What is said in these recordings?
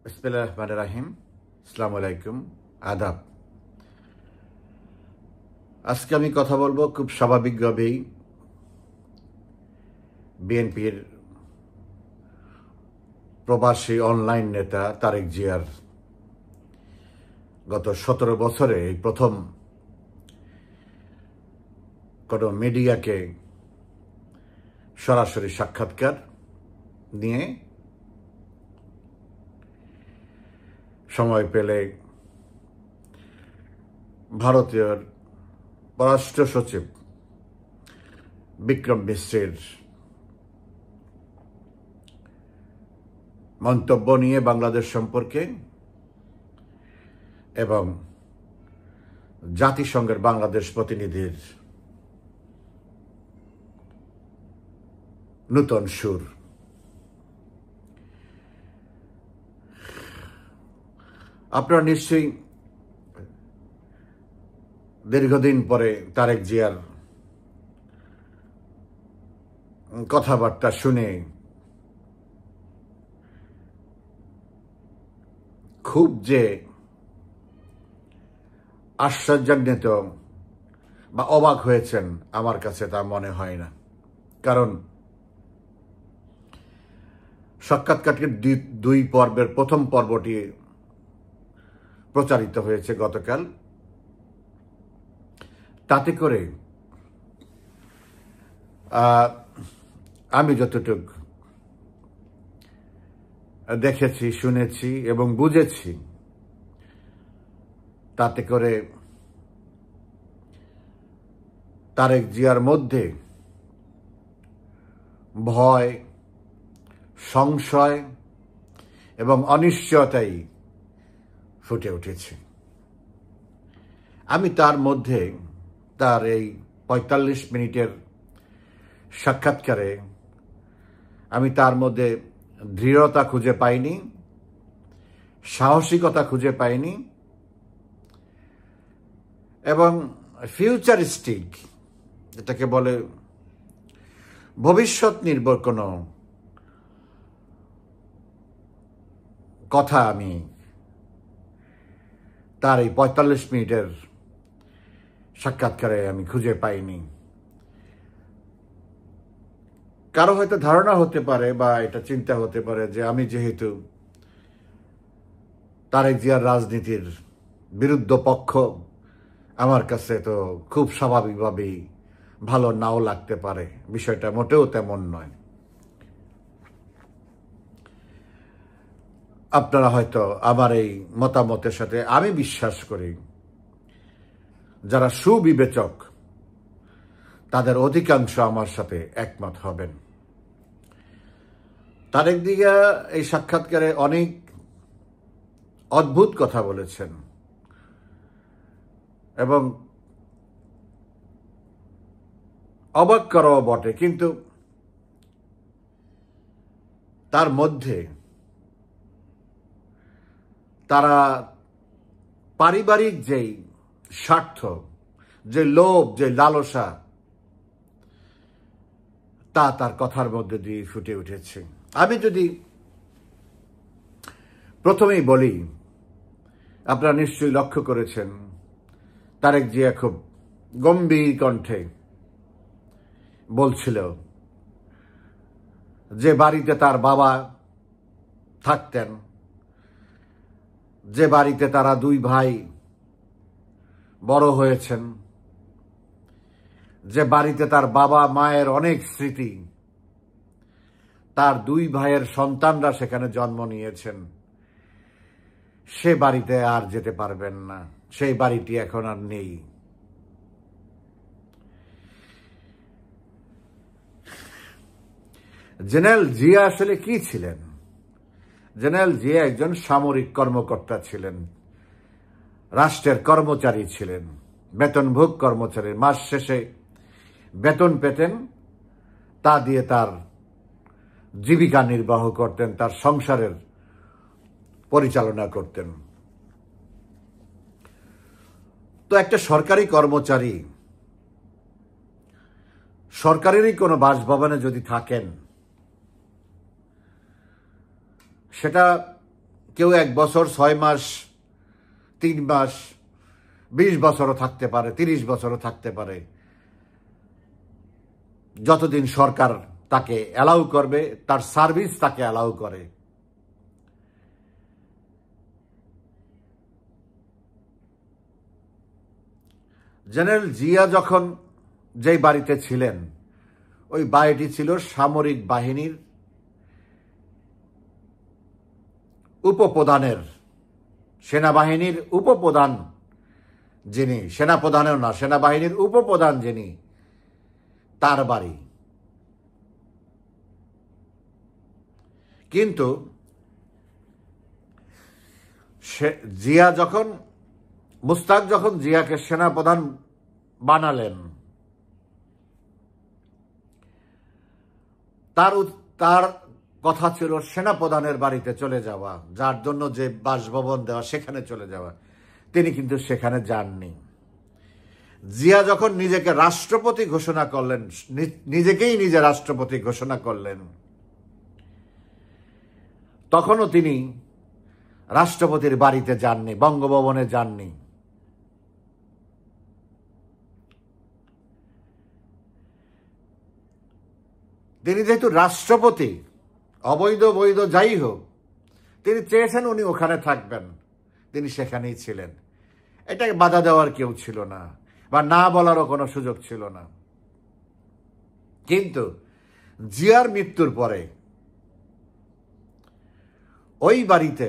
বিসমিল্লাহির রহমানির রহিম। আসসালামু আলাইকুম, আদাব। আজকে আমি কথা বলবো খুব স্বাভাবিকভাবেই বিএনপির প্রবাসী অনলাইন নেতা তারেক জিয়ার গত 17 বছরে এই প্রথম কোনো মিডিয়াকে সরাসরি সাক্ষাৎকার নিয়ে সময় পেলে ভারতীয় পররাষ্ট্র সচিব বিক্রম মিশ্রের মন্তব্য নিয়ে বাংলাদেশ সম্পর্কে এবং জাতিসংঘের বাংলাদেশ প্রতিনিধির নূতন সুর। আপনারা নিশ্চয়ই দীর্ঘদিন পরে তারেক জিয়ার কথাবার্তা শুনে খুব যে আশ্চর্যান্বিত বা অবাক হয়েছেন আমার কাছে তা মনে হয় না। কারণ সাক্ষাৎকারের দুই পর্বের প্রথম পর্বটি প্রচারিত হয়েছে গতকাল। তাতে করে আমি যতটুকু দেখেছি, শুনেছি এবং বুঝেছি, তাতে করে তারেক জিয়ার মধ্যে ভয়, সংশয় এবং অনিশ্চয়তাই ফুটে উঠেছে। আমি তার মধ্যে তার এই ৪৫ মিনিটের সাক্ষাৎকারে আমি তার মধ্যে দৃঢ়তা খুঁজে পাইনি, সাহসিকতা খুঁজে পাইনি এবং ফিউচারিস্টিক, যেটাকে বলে ভবিষ্যৎ নির্ভর কোনো কথা আমি তার এই ৪৫ মিনিটের সাক্ষাৎকারে আমি খুঁজে পাইনি। কারো হয়তো ধারণা হতে পারে বা এটা চিন্তা হতে পারে যে আমি যেহেতু তারেক জিয়ার রাজনীতির বিরুদ্ধ পক্ষ, আমার কাছে তো খুব স্বাভাবিকভাবেই ভালো নাও লাগতে পারে। বিষয়টা মোটেও তেমন নয়। আপনারা হয়তো আমার এই মতামতের সাথে, আমি বিশ্বাস করি যারা সুবিবেচক তাদের অধিকাংশ আমার সাথে একমত হবেন। তারেক জিয়া এই সাক্ষাৎকারে অনেক অদ্ভুত কথা বলেছেন এবং অবাক করাও বটে, কিন্তু তার মধ্যে তারা পারিবারিক যেই স্বার্থ, যে লোভ, যে লালসা, তা তার কথার মধ্যে দিয়ে ফুটে উঠেছে। আমি যদি প্রথমেই বলি, আপনারা নিশ্চয়ই লক্ষ্য করেছেন তারেক জিয়া খুব গম্ভীর কণ্ঠে বলছিল যে বাড়িতে তার বাবা থাকতেন, যে বাড়িতে তারা দুই ভাই বড় হয়েছেন, যে বাড়িতে তার বাবা মায়ের অনেক স্মৃতি, তার দুই ভাইয়ের সন্তানরা সেখানে জন্ম নিয়েছেন, সে বাড়িতে আর যেতে পারবেন না, সেই বাড়িটি এখন আর নেই। জেনারেল জিয়া আসলে কি ছিলেন? জেনারেল জিয়া একজন সামরিক কর্মকর্তা ছিলেন, রাষ্ট্রের কর্মচারী ছিলেন, বেতনভোগ কর্মচারী। মাস শেষে বেতন পেতেন, তা দিয়ে তার জীবিকা নির্বাহ করতেন, তার সংসারের পরিচালনা করতেন। তো একটা সরকারি কর্মচারী সরকারেরই কোনো বাসভবনে যদি থাকেন, সেটা কেউ 1 বছর 6 মাস, 3 মাস, 20 বছরও থাকতে পারে, 30 বছরও থাকতে পারে, যতদিন সরকার তাকে অ্যালাউ করবে, তার সার্ভিস তাকে অ্যালাউ করে। জেনারেল জিয়া যখন যেই বাড়িতে ছিলেন, ওই বাড়িটি ছিল সামরিক বাহিনীর উপপ্রধানের, সেনাবাহিনীর উপপ্রধান যিনি, সেনাপ্রধানেও না, সেনাবাহিনীর উপপ্রধান যিনি, তার বাড়ি। কিন্তু জিয়া যখন, মুস্তাক যখন জিয়াকে সেনাপ্রধান বানালেন, তার কথা ছিল সেনাপ্রধানের বাড়িতে চলে যাওয়া, যার জন্য যে বাসভবন দেওয়া সেখানে চলে যাওয়া। তিনি কিন্তু সেখানে যাননি। জিয়া যখন নিজেকে রাষ্ট্রপতি ঘোষণা করলেন, নিজেকেই নিজে রাষ্ট্রপতি ঘোষণা করলেন, তখনও তিনি রাষ্ট্রপতির বাড়িতে যাননি, বঙ্গভবনে যাননি। তিনি যেহেতু রাষ্ট্রপতি, অবৈধ বৈধ যাই হোক, তিনি চেয়েছেন উনি ওখানে থাকবেন, তিনি সেখানেই ছিলেন। এটাকে বাধা দেওয়ার কেউ ছিল না, বা না বলারও কোনো সুযোগ ছিল না। কিন্তু জিয়ার মৃত্যুর পরে ওই বাড়িতে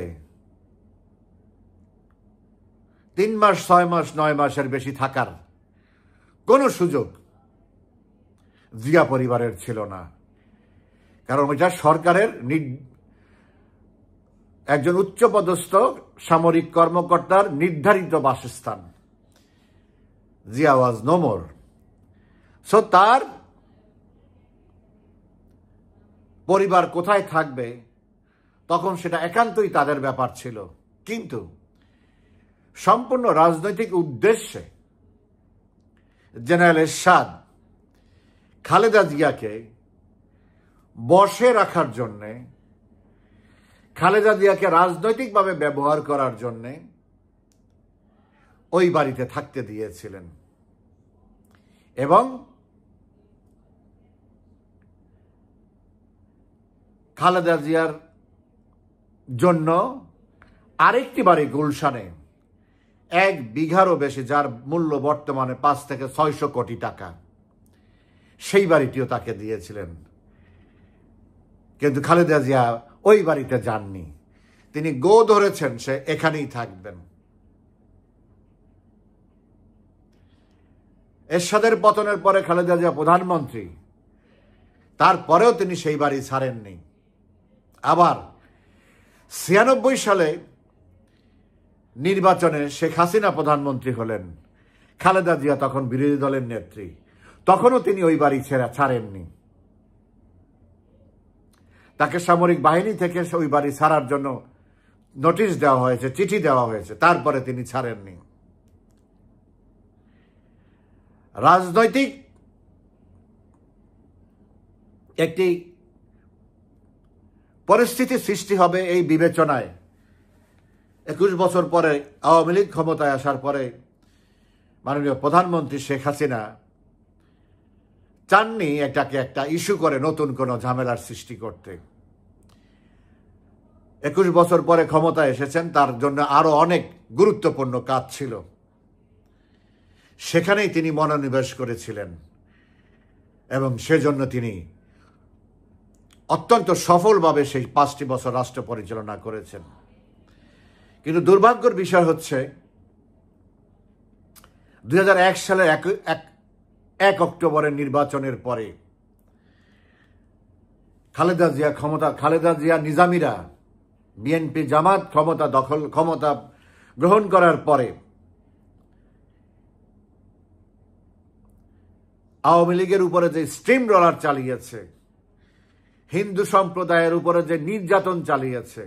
3 মাস, 6 মাস, 9 মাসের বেশি থাকার কোনো সুযোগ জিয়া পরিবারের ছিল না। কারণ ওইটা সরকারের একজন উচ্চপদস্থ সামরিক কর্মকর্তার নির্ধারিত বাসস্থান। Zia was no more. So তার পরিবার কোথায় থাকবে তখন সেটা একান্তই তাদের ব্যাপার ছিল। কিন্তু সম্পূর্ণ রাজনৈতিক উদ্দেশ্যে জেনারেল এরশাদ খালেদা জিয়াকে বশে রাখার জন্যে, খালেদা জিয়াকে রাজনৈতিকভাবে ব্যবহার করার জন্যে ওই বাড়িতে থাকতে দিয়েছিলেন। এবং খালেদা জিয়ার জন্য আরেকটি বাড়ি গুলশানে 1 বিঘারও বেশি, যার মূল্য বর্তমানে 5 থেকে 600 কোটি টাকা, সেই বাড়িটিও তাকে দিয়েছিলেন। কিন্তু খালেদা জিয়া ওই বাড়িতে যাননি। তিনি গো ধরেছেন সে এখানেই থাকবেন। এরশাদের পতনের পরে খালেদা জিয়া প্রধানমন্ত্রী, তারপরেও তিনি সেই বাড়ি ছাড়েননি। আবার 96 সালে নির্বাচনে শেখ হাসিনা প্রধানমন্ত্রী হলেন, খালেদা জিয়া তখন বিরোধী দলের নেত্রী, তখনও তিনি ওই বাড়ি ছাড়েননি। তাকে সামরিক বাহিনী থেকে ওই বাড়ি ছাড়ার জন্য নোটিশ দেওয়া হয়েছে, চিঠি দেওয়া হয়েছে, তারপরে তিনি ছাড়েননি। রাজনৈতিক একটি পরিস্থিতি সৃষ্টি হবে এই বিবেচনায় 21 বছর পরে আওয়ামী লীগ ক্ষমতায় আসার পরে মাননীয় প্রধানমন্ত্রী শেখ হাসিনা চাননি এটাকে একটা ইস্যু করে নতুন কোনো ঝামেলার সৃষ্টি করতে। 21 বছর পরে ক্ষমতায় এসেছেন, তার জন্য আরো অনেক গুরুত্বপূর্ণ কাজ ছিল, সেখানেই তিনি মনোনিবেশ করেছিলেন এবং সেজন্য তিনি অত্যন্ত সফলভাবে সেই 5টি বছর রাষ্ট্র পরিচালনা করেছেন। কিন্তু দুর্ভাগ্যের বিষয় হচ্ছে 2001 সালের 1 অক্টোবরের নির্বাচনের পরে খালেদা জিয়া নিজামীরা, বিএনপি জামাত ক্ষমতা গ্রহণ করার পরে আওয়ামী লীগের উপরে যে স্টিম রোলার চালিয়েছে, হিন্দু সম্প্রদায়ের উপরে যে নির্যাতন চালিয়েছে,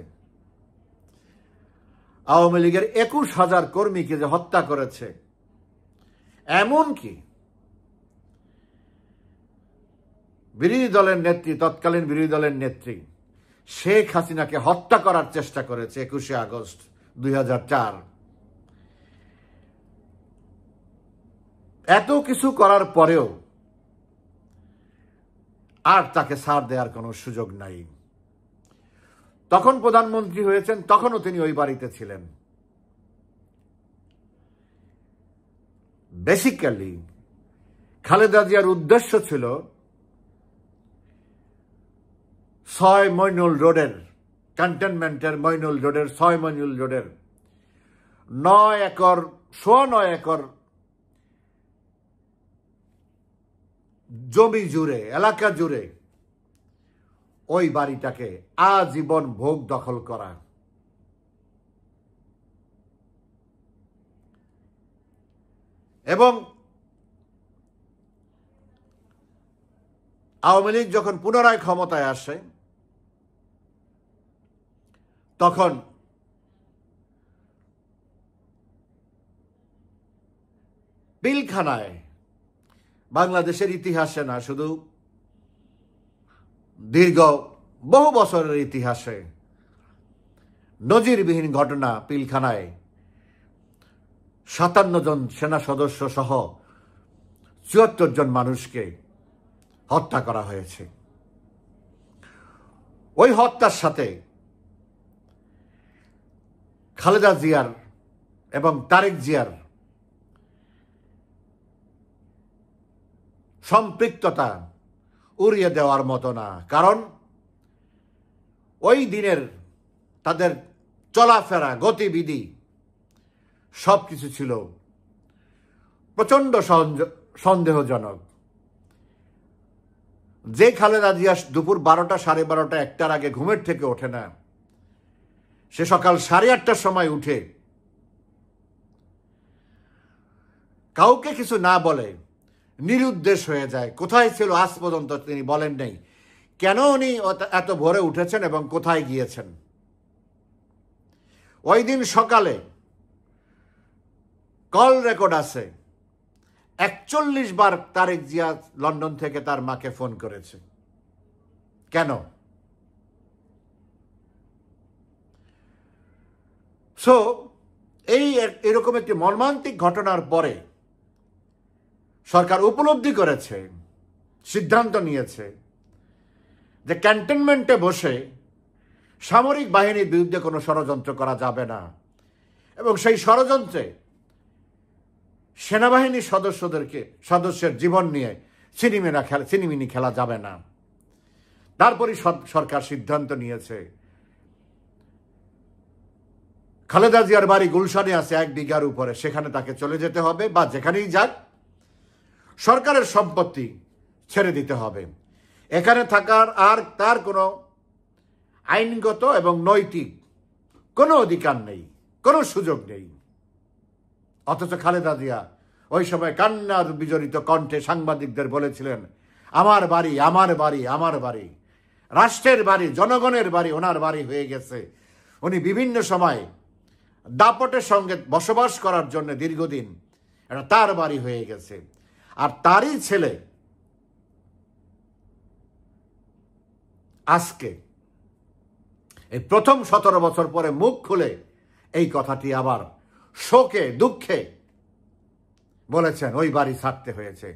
আওয়ামী লীগের 21,000 কর্মীকে যে হত্যা করেছে, এমনকি বিরোধী দলের নেত্রী, তৎকালীন বিরোধী দলের নেত্রী শেখ হাসিনাকে হত্যা করার চেষ্টা করেছে 21শে আগস্ট 2004। এত কিছু করার পরেও আর তাকে ছাড় দেওয়ার কোনো সুযোগ নাই। তখন প্রধানমন্ত্রী হয়েছেন, তখনও তিনি ওই বাড়িতে ছিলেন। বেসিক্যালি খালেদা জিয়ার উদ্দেশ্য ছিল 6 মইনুল রোডের, ক্যান্টনমেন্টের মইনুল রোডের 6 মইনুল রোডের 9 একর, 9.25 একর জমি জুড়ে, এলাকা জুড়ে ওই বাড়িটাকে আজীবন ভোগ দখল করা। এবং আওয়ামী লীগ যখন পুনরায় ক্ষমতায় আসে, তখন পিলখানায় বাংলাদেশের ইতিহাসে না, শুধু দীর্ঘ বহু বছরের ইতিহাসে নজিরবিহীন ঘটনা, পিলখানায় 57 জন সেনা সদস্য সহ 74 জন মানুষকে হত্যা করা হয়েছে। ওই হত্যার সাথে খালেদা জিয়ার এবং তারেক জিয়ার সম্পৃক্ততা উড়িয়ে দেওয়ার মতো না। কারণ ওই দিনের তাদের চলাফেরা, গতিবিধি সবকিছু ছিল প্রচন্ড সন্দেহজনক। যে খালেদা জিয়া দুপুর 12টা, 12:30, 1টার আগে ঘুমের থেকে ওঠে না, সে সকাল 8:30টার সময় উঠে কাউকে কিছু না বলে নিরুদ্দেশ হয়ে যায়। কোথায় ছিল আজ পর্যন্ত তিনি বলেন নেই। কেন উনি এত ভোরে উঠেছেন এবং কোথায় গিয়েছেন? ওই দিন সকালে কল রেকর্ড আছে, 41 বার তারেক জিয়া লন্ডন থেকে তার মাকে ফোন করেছে। কেন? এরকম একটি মর্মান্তিক ঘটনার পরে সরকার উপলব্ধি করেছে, সিদ্ধান্ত নিয়েছে যে ক্যান্টনমেন্টে বসে সামরিক বাহিনীর বিরুদ্ধে কোনো ষড়যন্ত্র করা যাবে না, এবং সেই ষড়যন্ত্রে সেনাবাহিনীর সদস্যের জীবন নিয়ে সিনেমিনি খেলা যাবে না। তারপরই সরকার সিদ্ধান্ত নিয়েছে খালেদা জিয়ার বাড়ি গুলশানে আছে 1 বিঘার উপরে, সেখানে তাকে চলে যেতে হবে, বা যেখানেই যাক সরকারের সম্পত্তি ছেড়ে দিতে হবে। এখানে থাকার আর তার কোনো আইনগত এবং নৈতিক কোনো অধিকার নেই, কোনো সুযোগ নেই। অথচ খালেদা জিয়া ওই সময় কান্নার বিজড়িত কণ্ঠে সাংবাদিকদের বলেছিলেন, আমার বাড়ি, আমার বাড়ি, আমার বাড়ি, রাষ্ট্রের বাড়ি, জনগণের বাড়ি ওনার বাড়ি হয়ে গেছে। উনি বিভিন্ন সময় দাপটের সঙ্গে বসবাস করার জন্য দীর্ঘদিন এটা তার বাড়ি হয়ে গেছে। আর তারই ছেলে আজকে এই প্রথম 17 বছর পরে মুখ খুলে এই কথাটি আবার শোকে দুঃখে বলেছেন, ওই বাড়ি ছাড়তে হয়েছে।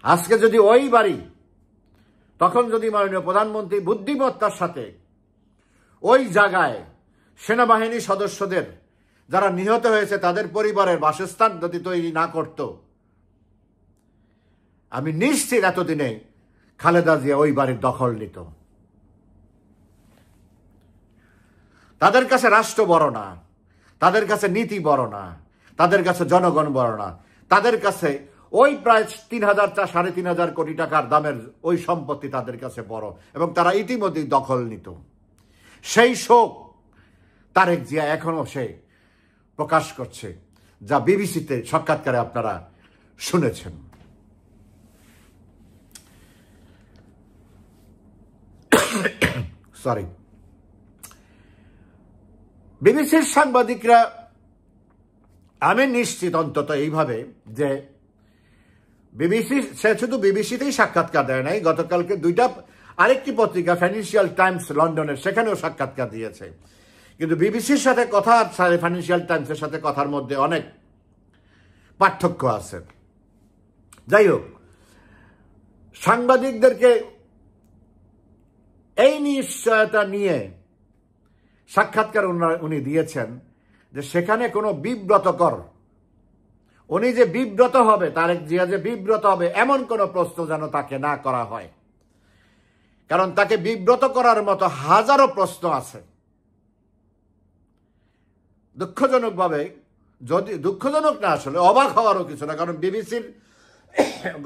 আজকে যদি ওই বাড়ি, তখন যদি মাননীয় প্রধানমন্ত্রী বুদ্ধিমত্তার সাথে ওই জায়গায় সেনাবাহিনী সদস্যদের যারা নিহত হয়েছে তাদের পরিবারের বাসস্থান যদি তৈরি না করত, আমি নিশ্চিত এতদিনে খালেদা জিয়া ওই বাড়ির দখল নিত। তাদের কাছে রাষ্ট্র বড় না, তাদের কাছে নীতি বড় না, তাদের কাছে জনগণ বড় না, তাদের কাছে ওই প্রায় 3,000-3,500 কোটি টাকার দামের ওই সম্পত্তি তাদের কাছে বড়, এবং তারা ইতিমধ্যেই দখল নিত। সেই শোক তারেক জিয়া এখনো সে প্রকাশ করছে, যা বিবিসিতে সাক্ষাৎকারে আপনারা শুনেছেন। সরি, বিবিসির সাংবাদিকরা, আমি নিশ্চিত অন্তত এইভাবে যে বিবিসি, সে শুধু বিবিসিতেই সাক্ষাৎকার দেয় নাই, গতকালকে 2টা আরেকটি পত্রিকা ফাইন্যান্সিয়াল টাইমস লন্ডনের, সেখানেও সাক্ষাৎকার দিয়েছে। কিন্তু বিবিসির সাথে কথা আর ফাইন্যান্সিয়াল টাইমসের সাথে কথার মধ্যে অনেক পার্থক্য আছে। যাই হোক, সাংবাদিকদেরকে এই নিশ্চয়তা নিয়ে সাক্ষাৎকার উনি দিয়েছেন যে সেখানে কোনো বিব্রতকর, উনি যে বিব্রত হবে, তারেক জিয়া যে বিব্রত হবে এমন কোনো প্রশ্ন যেন তাকে না করা হয়, কারণ তাকে বিব্রত করার মতো হাজারো প্রশ্ন আছে। দুঃখজনকভাবে, যদি দুঃখজনক না, আসলে অবাক হওয়ারও কিছু না, কারণ বিবিসির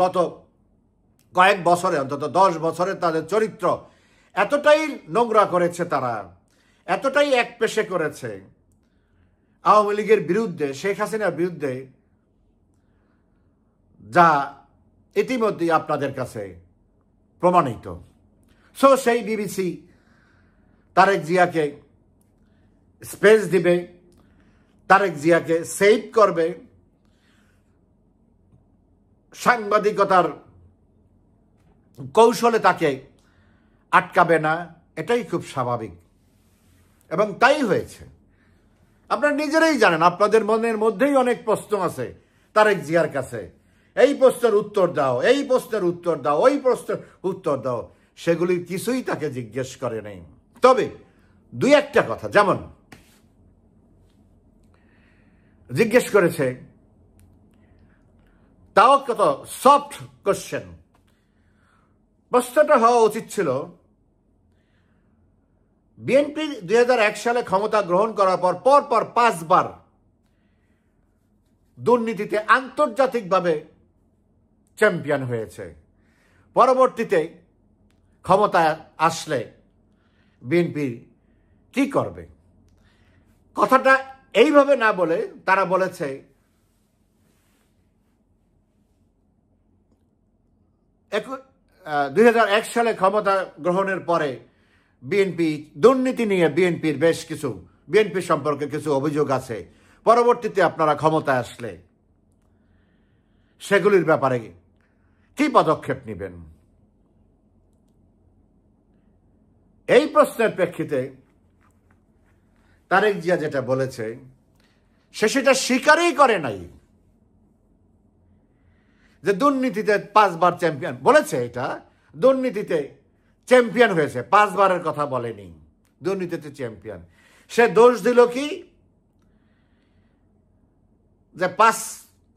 গত কয়েক বছরে, অন্তত 10 বছরে তাদের চরিত্র এতটাই নোংরা করেছে, তারা এতটাই একপেশে করেছে আওয়ামী লীগের বিরুদ্ধে, শেখ হাসিনার বিরুদ্ধে, যা ইতিমধ্যেই আপনাদের কাছে প্রমাণিত। সো সেই বিবিসি তারেক জিয়াকে স্পেস দিবে, তারেক জিয়াকে সেভ করবে, সাংবাদিকতার কৌশলে তাকে আটকাবে না, এটাই খুব স্বাভাবিক এবং তাই হয়েছে। আপনারা নিজেরাই জানেন, আপনাদের মনের মধ্যেই অনেক প্রশ্ন আছে তারেক জিয়ার কাছে, এই প্রশ্নের উত্তর দাও, এই প্রশ্নের উত্তর দাও, ওই প্রশ্নের উত্তর দাও, সেগুলির কিছুই তাকে জিজ্ঞেস করে নেই। তবে দুই একটা কথা, যেমন জিজ্ঞেস করেছে, তাও কত সফট কোশ্চেন। প্রশ্নটা হওয়া উচিত ছিল, বিএনপি 2001 সালে ক্ষমতা গ্রহণ করার পর পরপর 5 বার দুর্নীতিতে আন্তর্জাতিকভাবে চ্যাম্পিয়ন হয়েছে, পরবর্তীতে ক্ষমতায় আসলে বিএনপি কি করবে? কথাটা এইভাবে না বলে তারা বলেছে 2001 সালে ক্ষমতা গ্রহণের পরে বিএনপি দুর্নীতি নিয়ে বিএনপি সম্পর্কে কিছু অভিযোগ আছে, পরবর্তীতে আপনারা ক্ষমতায় আসলে সেগুলির ব্যাপারে কি পদক্ষেপ নেবেন? এই প্রশ্নের প্রেক্ষিতে তারেক জিয়া যেটা বলেছে, সে সেটা স্বীকারই করে নাই যে দুর্নীতিতে 5 বার চ্যাম্পিয়ন। বলেছে এটা দুর্নীতিতে চ্যাম্পিয়ন হয়েছে, 5 বারের কথা বলেনি, দুর্নীতিতে চ্যাম্পিয়ন। সে দোষ দিল কি, যে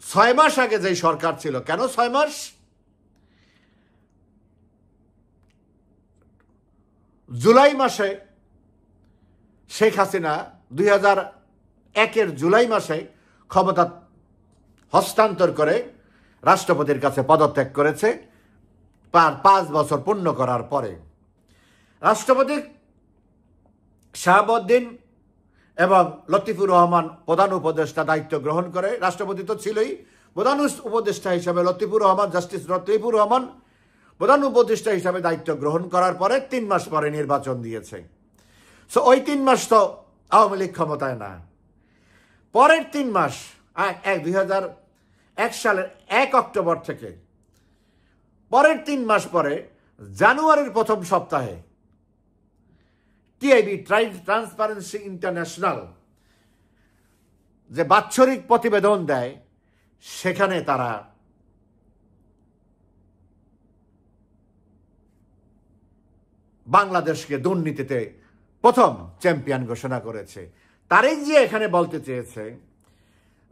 6 মাস আগে যেই সরকার ছিল, কেন 6 মাস? জুলাই মাসে শেখ হাসিনা 2001-এর জুলাই মাসে ক্ষমতা হস্তান্তর করে রাষ্ট্রপতির কাছে পদত্যাগ করেছে, 5 বছর পূর্ণ করার পরে রাষ্ট্রপতি শাহাবুদ্দিন এবং লতিফুর রহমান প্রধান উপদেষ্টা দায়িত্ব গ্রহণ করে। রাষ্ট্রপতি তো ছিলই, প্রধান উপদেষ্টা হিসাবে জাস্টিস লতিফুর রহমান প্রধান উপদেষ্টা হিসাবে দায়িত্ব গ্রহণ করার পরে 3 মাস পরে নির্বাচন দিয়েছে। সো ওই 3 মাস তো আওয়ামী লীগ ক্ষমতায় না। পরের 3 মাস 2001 সালের 1 অক্টোবর থেকে পরের 3 মাস পরে জানুয়ারির প্রথম সপ্তাহে টিআইবি, ট্রান্সপারেন্সি ইন্টারন্যাশনাল, যে বাৎসরিক প্রতিবেদন দেয়, সেখানে তারা বাংলাদেশকে দুর্নীতিতে প্রথম চ্যাম্পিয়ন ঘোষণা করেছে। তারেক জিয়া এখানে বলতে চেয়েছে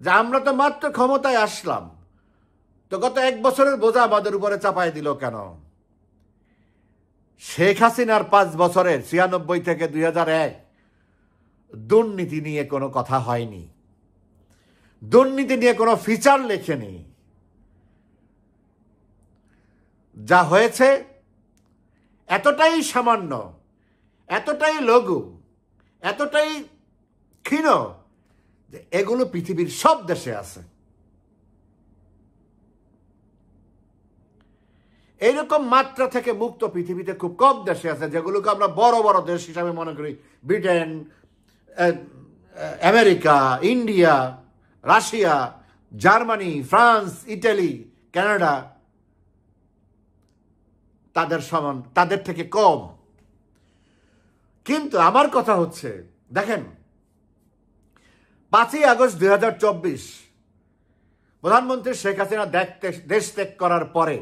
যে আমরা তো মাত্র ক্ষমতায় আসলাম, তো গত 1 বছরের বোঝা আমাদের উপরে চাপাই দিল কেন? শেখ হাসিনার 5 বছরের 96 থেকে 2001 দুর্নীতি নিয়ে কোনো কথা হয়নি, দুর্নীতি নিয়ে কোনো ফিচার লেখেনি। যা হয়েছে এতটাই সামান্য, এতটাই লঘু, এতটাই ক্ষীণ যে এগুলো পৃথিবীর সব দেশে আছে। এইরকম মাত্রা থেকে মুক্ত পৃথিবীতে খুব কম দেশে আছে, যেগুলোকে আমরা বড় বড় দেশ হিসাবে মনে করি। Britain, America, India, Russia, Germany, France, Italy, Canada, তাদের থেকে কম। কিন্তু আমার কথা হচ্ছে, দেখেন 5ই আগস্ট 2024 প্রধানমন্ত্রী শেখ হাসিনা দেশ ত্যাগ করার পরে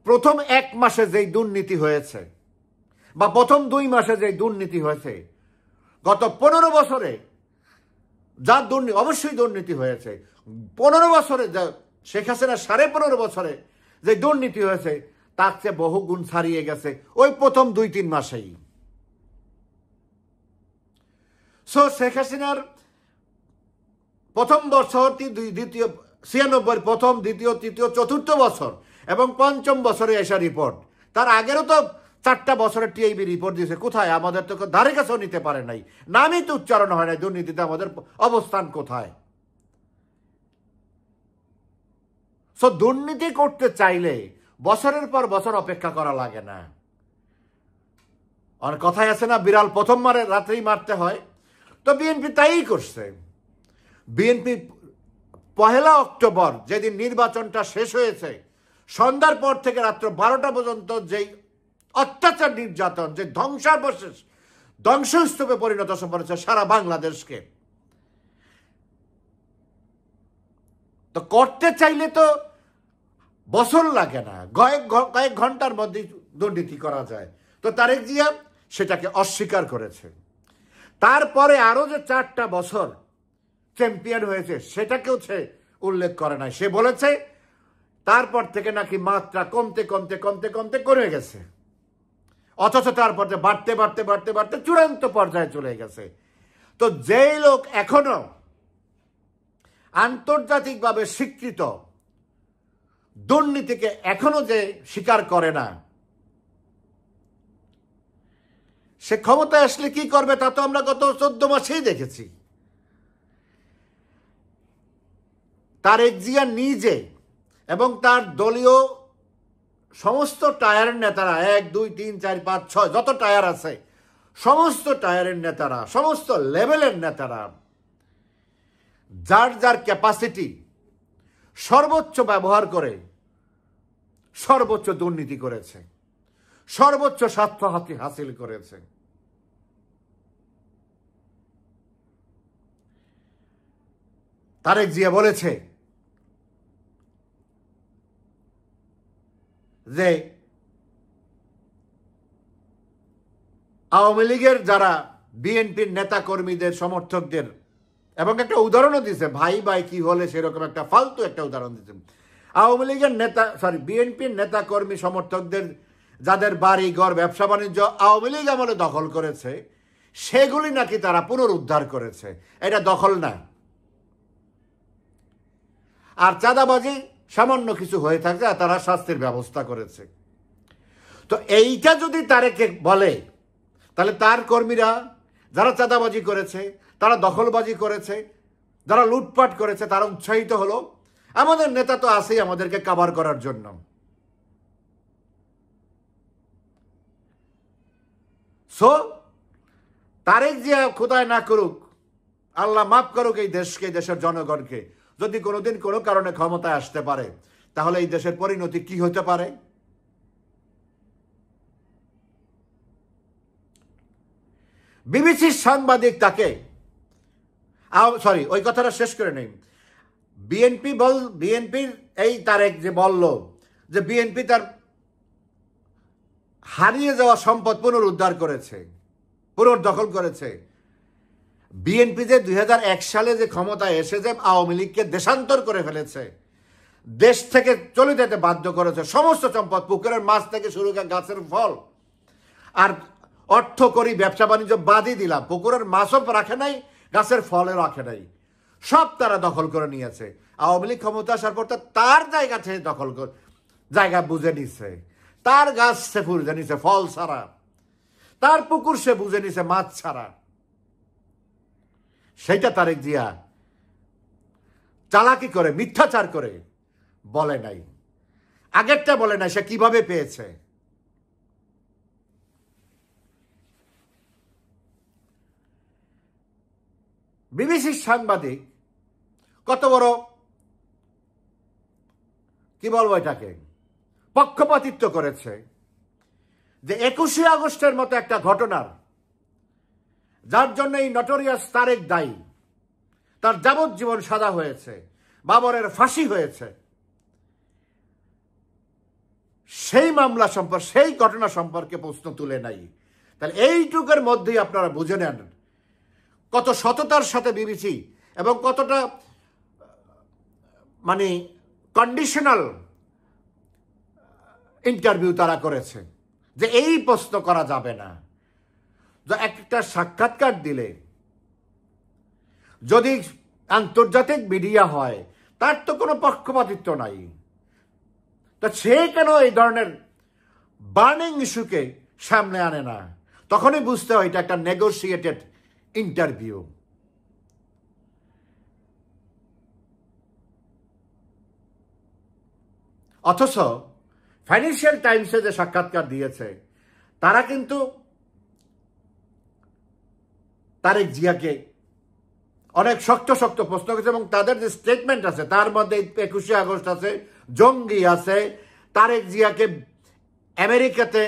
প্রথম 1 মাসে যেই দুর্নীতি হয়েছে বা প্রথম 2 মাসে যেই দুর্নীতি হয়েছে, গত 15 বছরে যা দুর্নীতি, অবশ্যই দুর্নীতি হয়েছে, 15 বছরে যা শেখ হাসিনা 15.5 বছরে যে দুর্নীতি হয়েছে তার চেয়ে বহু গুণ ছাড়িয়ে গেছে ওই প্রথম 2-3 মাসেই। সো শেখ হাসিনার প্রথম বছর, দ্বিতীয় 96 প্রথম, দ্বিতীয়, তৃতীয়, চতুর্থ বছর এবং পঞ্চম বছরে এসা রিপোর্ট, তার আগেরও তো 4টা বছরের টিআইবি রিপোর্ট দিয়েছে। কোথায়? আমাদের তো ধারে কাছেও নিতে পারে নাই, নামই তো উচ্চারণ হয় নাই দুর্নীতিতে আমাদের অবস্থান কোথায়। সো দুর্নীতি করতে চাইলে বছরের পর বছর অপেক্ষা করা লাগে না। আর কথায় আছে না, বিড়াল প্রথম মারে রাত্রেই মারতে হয়। তো বিএনপি তাই করছে। বিএনপি 1 অক্টোবর যেদিন নির্বাচনটা শেষ হয়েছে, সন্ধ্যার পর থেকে রাত্র 12টা পর্যন্ত যেই অত্যাচার, নির্যাতন, যে ধ্বংসাবশেষ, ধ্বংসস্তূপে পরিণত করেছে সারা বাংলাদেশকে, তো করতে চাইলে তো বছর লাগে না, কয়েক ঘন্টার মধ্যে দুর্নীতি করা যায়। তো তারেক জিয়া সেটাকে অস্বীকার করেছে। তারপরে আরো যে 4টা বছর চ্যাম্পিয়ন হয়েছে সেটাকেও সে উল্লেখ করে নাই। সে বলেছে তারপর থেকে নাকি মাত্রা কমতে কমতে কমতে কমতে কমে গেছে, অথচ তারপর বাড়তে বাড়তে বাড়তে বাড়তে চূড়ান্ত পর্যায়ে চলে গেছে। তো যেই লোক এখনো আন্তর্জাতিকভাবে স্বীকৃত দুর্নীতিকে এখনো যে স্বীকার করে না, সে ক্ষমতায় আসলে কি করবে তা তো আমরা গত 14 মাসেই দেখেছি। তারেক জিয়া নিজে এবং তার দলীয় সমস্ত টায়ারের নেতারা, 1, 2, 3, 4, 5, 6 যত টায়ার আছে, সমস্ত টায়ারের নেতারা, সমস্ত লেভেলের নেতারা যার যার ক্যাপাসিটি সর্বোচ্চ ব্যবহার করে সর্বোচ্চ দুর্নীতি করেছে, সর্বোচ্চ স্বার্থ হাসিল করেছে। তারেক জিয়া বলেছে যে আওয়ামী লীগের যারা বিএনপির নেতা কর্মীদের, সমর্থকদের, এবং একটা উদাহরণও দিয়েছে, ভাই ভাই কি হলে সেরকম একটা ফালতু একটা উদাহরণ দিয়েছে। আওয়ামী লীগের বিএনপির নেতা কর্মী সমর্থকদের যাদের বাড়ি ঘর, ব্যবসা বাণিজ্য আওয়ামী লীগ আমলে দখল করেছে, সেগুলি নাকি তারা পুনরুদ্ধার করেছে। এটা দখল না। আর চাঁদাবাজি সামান্য কিছু হয়ে থাকে, তারা শাস্তির ব্যবস্থা করেছে। তো এইটা যদি তারেকে বলে, তাহলে তার কর্মীরা যারা চাঁদাবাজি করেছে, তারা দখলবাজি করেছে, যারা লুটপাট করেছে, তারা উৎসাহিত হলো, আমাদের নেতা তো আছেই আমাদেরকে কাভার করার জন্য। সো তারেক জিয়া খোদায় না করুক, আল্লাহ মাফ করুক এই দেশকে, দেশের জনগণকে, যদি কোনোদিন কোনো কারণে ক্ষমতায় আসতে পারে, তাহলে এই দেশের পরিণতি কি হতে পারে? বিবিসির সাংবাদিক তাকে, ওই কথাটা শেষ করে নেই। বিএনপির এই তারেক যে বলল যে বিএনপি তার হারিয়ে যাওয়া সম্পদ পুনরুদ্ধার করেছে, পুনর্দখল করেছে। বিএনপি যে 2001 সালে যে ক্ষমতায় এসে যে আওয়ামী লীগকে দেশান্তর করে ফেলেছে, দেশ থেকে চলে যেতে বাধ্য করেছে, সমস্ত সম্পদ, পুকুরের মাছ থেকে শুরু করে গাছের ফল, আর অর্থ করি ব্যবসা বাণিজ্য বাদই দিলাম, পুকুরের মাছও রাখে নাই, গাছের ফলও রাখে নাই, সব তারা দখল করে নিয়েছে। আওয়ামী লীগ ক্ষমতা আসার পর তার জায়গা থেকে জায়গা বুঝে নিছে, তার গাছ সে বুঝে নিছে ফল ছাড়া, তার পুকুর সে বুঝে নিছে মাছ ছাড়া। সেইটা তারেক জিয়া চালাকি করে, মিথ্যাচার করে বলে নাই, আগেরটা বলে নাই সে কিভাবে পেয়েছে। বিবিসির সাংবাদিক কত বড়, কি বলবো এটাকে, পক্ষপাতিত্ব করেছে। যে 21শে আগস্টের মতো একটা ঘটনার, যার জন্য এই নটোরিয়াস তারেক দায়ী, তার যাবজ্জীবন সাজা হয়েছে, বাবরের ফাঁসি হয়েছে, সেই মামলা সম্পর্কে, সেই ঘটনা সম্পর্কে প্রশ্ন তুলে নাই। তাহলে এইটুকের মধ্যেই আপনারা বুঝে নেন কত সততার সাথে বিবিসি এবং কতটা মানে কন্ডিশনাল ইন্টারভিউ তারা করেছে, যে এই প্রশ্ন করা যাবে না। যে একটা সাক্ষাৎকার দিলে যদি আন্তর্জাতিক মিডিয়া হয়, তার তো কোনো পক্ষপাতিত্ব নাই, তা সে কেন এই ধরনের বার্নিং ইস্যুকে সামনে আনে না? তখনই বুঝতে হয় এটা একটা নেগোসিয়েটেড ইন্টারভিউ। অথচ ফাইন্যান্সিয়াল টাইমসে যে সাক্ষাৎকার দিয়েছে, তারা কিন্তু তারেক জিয়াকে অনেক শক্ত শক্ত প্রশ্ন করেছে এবং তাদের যে স্টেটমেন্ট আছে তার মধ্যে 21শে আগস্ট আছে, জঙ্গি আছে, তারেক জিয়াকে আমেরিকাতে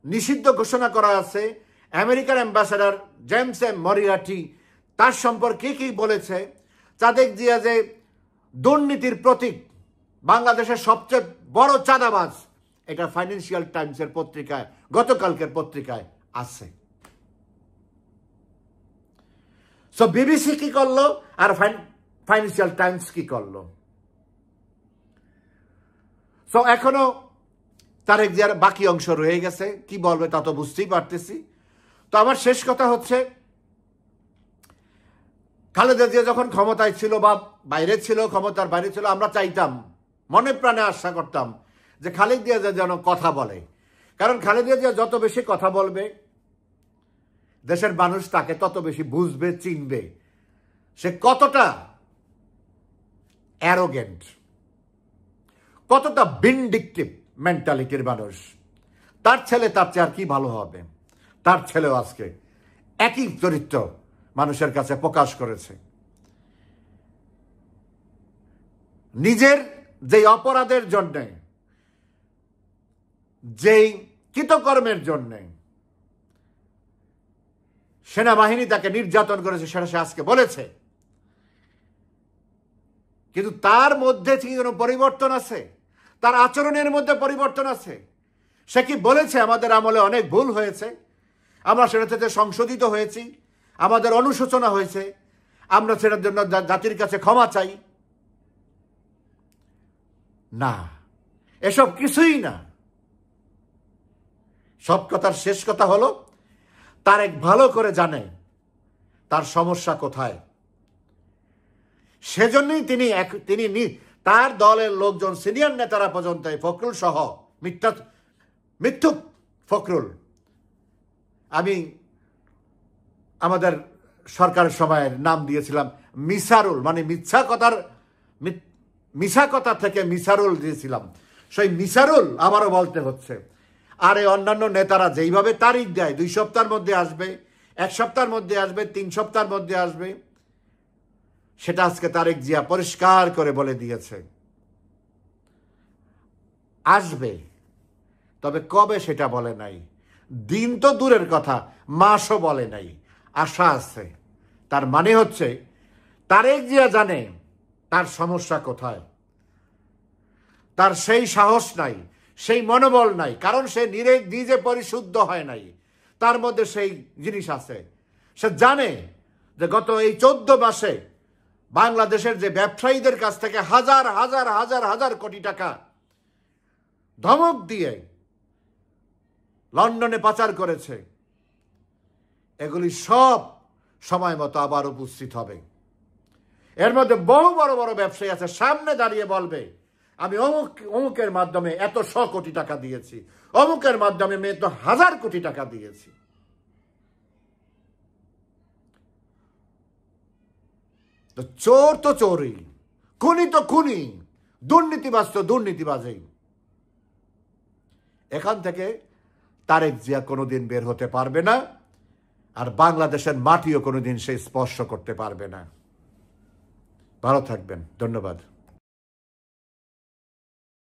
নিষিদ্ধ ঘোষণা করা আছে, আমেরিকার অ্যাম্বাসাডার জেমস এম মরিয়াটি তার সম্পর্কে কি বলেছে, তারেক জিয়া যে দুর্নীতির প্রতীক, বাংলাদেশের সবচেয়ে বড় চাঁদাবাজ, এটা ফাইন্যান্সিয়াল টাইমসের পত্রিকায়, গতকালকের পত্রিকায় আছে। সো বিবিসি কি করলো আর ফাইন্যান্সিয়াল টাইমস কি করলো? সো এখনো তারেক জিয়ার বাকি অংশ রয়ে গেছে, কি বলবে তা তো বুঝতেই পারতেছি। তো আমার শেষ কথা হচ্ছে, খালেদা জিয়া যখন ক্ষমতায় ছিল বা বাইরে ছিল, ক্ষমতার বাইরে ছিল, আমরা চাইতাম, মনে প্রাণে আশা করতাম যে খালেদা জিয়া যেন কথা বলে। কারণ খালেদা জিয়া যত বেশি কথা বলবে, দেশের মানুষ তাকে তত বেশি বুঝবে, চিনবে সে কতটা অ্যারোগেন্ট, কতটা ভিন্ডিকটিভ মেন্টালিটির মানুষ। তার ছেলে তার চেয়ে আর কি ভালো হবে? তার ছেলেও আজকে একই চরিত্র মানুষের কাছে প্রকাশ করেছে। নিজের যেই অপরাধের জন্যে, যেই কৃতকর্মের জন্যে সেনাবাহিনী তাকে নির্যাতন করেছে, সেটা সে আজকে বলেছে। কিন্তু তার মধ্যে কি কোনো পরিবর্তন আছে? তার আচরণের মধ্যে পরিবর্তন আছে? সে কি বলেছে আমাদের আমলে অনেক ভুল হয়েছে, আমরা সেটা থেকে সংশোধিত হয়েছি, আমাদের অনুশোচনা হয়েছে, আমরা সেটার জন্য জাতির কাছে ক্ষমা চাই? না, এসব কিছুই না। সব কথার শেষ কথা হলো, তারেক ভালো করে জানে তার সমস্যা কোথায়। সেজন্যই তিনি তার দলের লোকজন, সিনিয়র নেতারা পর্যন্ত, ফখরুল সহ, মিথ্যুক ফখরুল, আমি আমাদের সরকারের সময়ের নাম দিয়েছিলাম মিসারুল, মানে মিছা কথা থেকে মিসারুল দিয়েছিলাম, সেই মিসারুল আবারও বলতে হচ্ছে। আর এই অন্যান্য নেতারা যেইভাবে তারিখ দেয়, 2 সপ্তাহের মধ্যে আসবে, 1 সপ্তাহের মধ্যে আসবে, 3 সপ্তাহের মধ্যে আসবে, সেটা আজকে তারেক জিয়া পরিষ্কার করে বলে দিয়েছে আসবে। তবে কবে সেটা বলে নাই, দিন তো দূরের কথা, মাসও বলে নাই, আশা আছে। তার মানে হচ্ছে তারেক জিয়া জানে তার সমস্যা কোথায়। তার সেই সাহস নাই, সেই মনোবল নাই, কারণ সে নিজে পরিশুদ্ধ হয় নাই। তার মধ্যে সেই জিনিস আছে, সে জানে যে গত এই 14 মাসে বাংলাদেশের যে ব্যবসায়ীদের কাছ থেকে হাজার হাজার হাজার হাজার কোটি টাকা ধমক দিয়ে লন্ডনে পাচার করেছে, এগুলি সব সময় মতো আবার উপস্থিত হবে। এর মধ্যে বহু বড় বড় ব্যবসায়ী আছে, সামনে দাঁড়িয়ে বলবে আমি অমুকের মাধ্যমে এত 100 কোটি টাকা দিয়েছি, অমুকের মাধ্যমে আমি এত 1000 কোটি টাকা দিয়েছি। তো চোর তো চোরই, খুনি তো খুনি, দুর্নীতিবাজ তো দুর্নীতিবাজই। এখান থেকে তারেক জিয়া কোনোদিন বের হতে পারবে না, আর বাংলাদেশের মাটিও কোনোদিন সে স্পর্শ করতে পারবে না। ভালো থাকবেন, ধন্যবাদ।